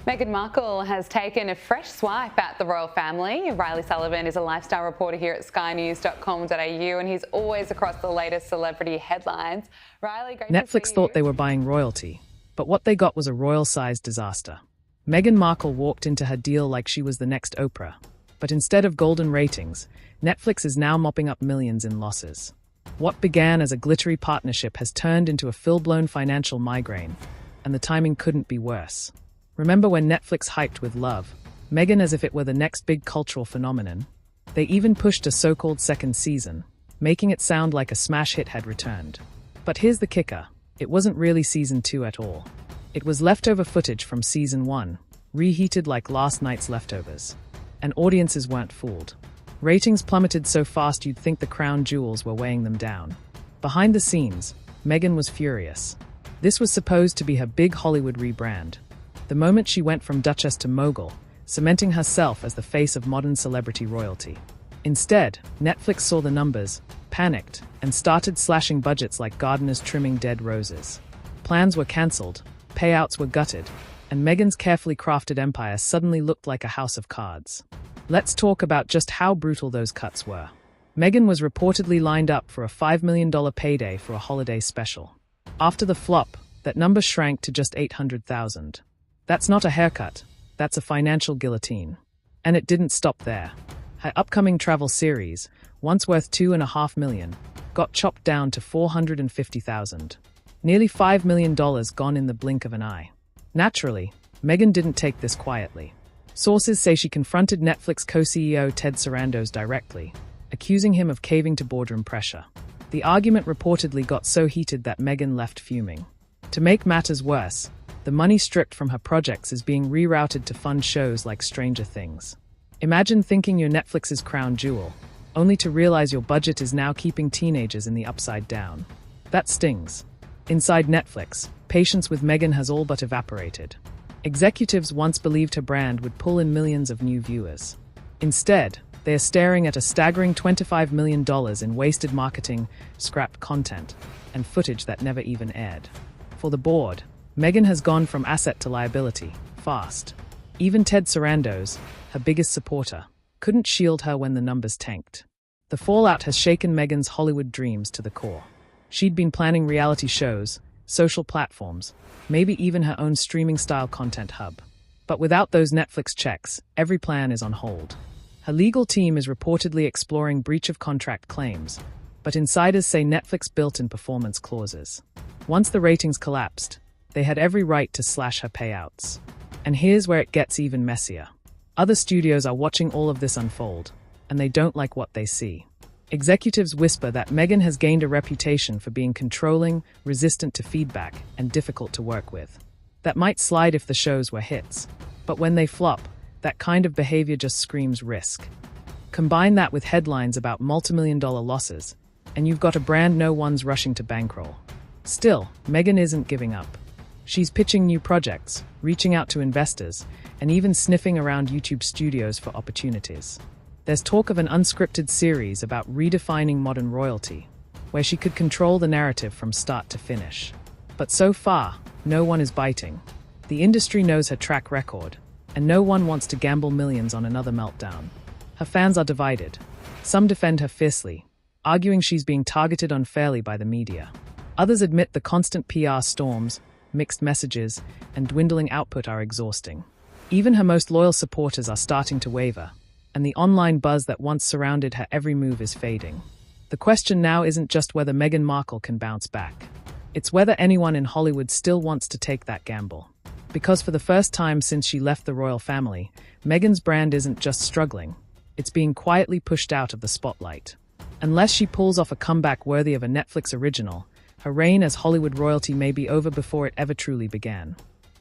Meghan Markle has taken a fresh swipe at the royal family. Riley Sullivan is a lifestyle reporter here at skynews.com.au and he's always across the latest celebrity headlines. Riley, great Netflix thought they were buying royalty, but what they got was a royal-sized disaster. Meghan Markle walked into her deal like she was the next Oprah. But instead of golden ratings, Netflix is now mopping up millions in losses. What began as a glittery partnership has turned into a full-blown financial migraine, and the timing couldn't be worse. Remember when Netflix hyped with Love, Meghan as if it were the next big cultural phenomenon? They even pushed a so-called second season, making it sound like a smash hit had returned. But here's the kicker, it wasn't really season 2 at all. It was leftover footage from season 1, reheated like last night's leftovers. And audiences weren't fooled. Ratings plummeted so fast you'd think the crown jewels were weighing them down. Behind the scenes, Meghan was furious. This was supposed to be her big Hollywood rebrand. The moment she went from Duchess to mogul, cementing herself as the face of modern celebrity royalty. Instead, Netflix saw the numbers, panicked, and started slashing budgets like gardeners trimming dead roses. Plans were cancelled, payouts were gutted, and Meghan's carefully crafted empire suddenly looked like a house of cards. Let's talk about just how brutal those cuts were. Meghan was reportedly lined up for a $5 million payday for a holiday special. After the flop, that number shrank to just $800,000. That's not a haircut, that's a financial guillotine. And it didn't stop there. Her upcoming travel series, once worth $2.5 million, got chopped down to $450,000. Nearly $5 million gone in the blink of an eye. Naturally, Meghan didn't take this quietly. Sources say she confronted Netflix co-CEO Ted Sarandos directly, accusing him of caving to boardroom pressure. The argument reportedly got so heated that Meghan left fuming. To make matters worse, the money stripped from her projects is being rerouted to fund shows like Stranger Things. Imagine thinking you're Netflix's crown jewel, only to realize your budget is now keeping teenagers in the upside down. That stings. Inside Netflix, patience with Meghan has all but evaporated. Executives once believed her brand would pull in millions of new viewers. Instead, they are staring at a staggering $25 million in wasted marketing, scrapped content, and footage that never even aired. For the board, Meghan has gone from asset to liability, fast. Even Ted Sarandos, her biggest supporter, couldn't shield her when the numbers tanked. The fallout has shaken Meghan's Hollywood dreams to the core. She'd been planning reality shows, social platforms, maybe even her own streaming-style content hub. But without those Netflix checks, every plan is on hold. Her legal team is reportedly exploring breach of contract claims, but insiders say Netflix built in performance clauses. Once the ratings collapsed, they had every right to slash her payouts. And here's where it gets even messier. Other studios are watching all of this unfold, and they don't like what they see. Executives whisper that Meghan has gained a reputation for being controlling, resistant to feedback, and difficult to work with. That might slide if the shows were hits, but when they flop, that kind of behavior just screams risk. Combine that with headlines about multimillion-dollar losses, and you've got a brand no one's rushing to bankroll. Still, Meghan isn't giving up. She's pitching new projects, reaching out to investors, and even sniffing around YouTube studios for opportunities. There's talk of an unscripted series about redefining modern royalty, where she could control the narrative from start to finish. But so far, no one is biting. The industry knows her track record, and no one wants to gamble millions on another meltdown. Her fans are divided. Some defend her fiercely, arguing she's being targeted unfairly by the media. Others admit the constant PR storms, mixed messages, and dwindling output are exhausting. Even her most loyal supporters are starting to waver, and the online buzz that once surrounded her every move is fading. The question now isn't just whether Meghan Markle can bounce back. It's whether anyone in Hollywood still wants to take that gamble. Because for the first time since she left the royal family, Meghan's brand isn't just struggling, it's being quietly pushed out of the spotlight. Unless she pulls off a comeback worthy of a Netflix original, her reign as Hollywood royalty may be over before it ever truly began.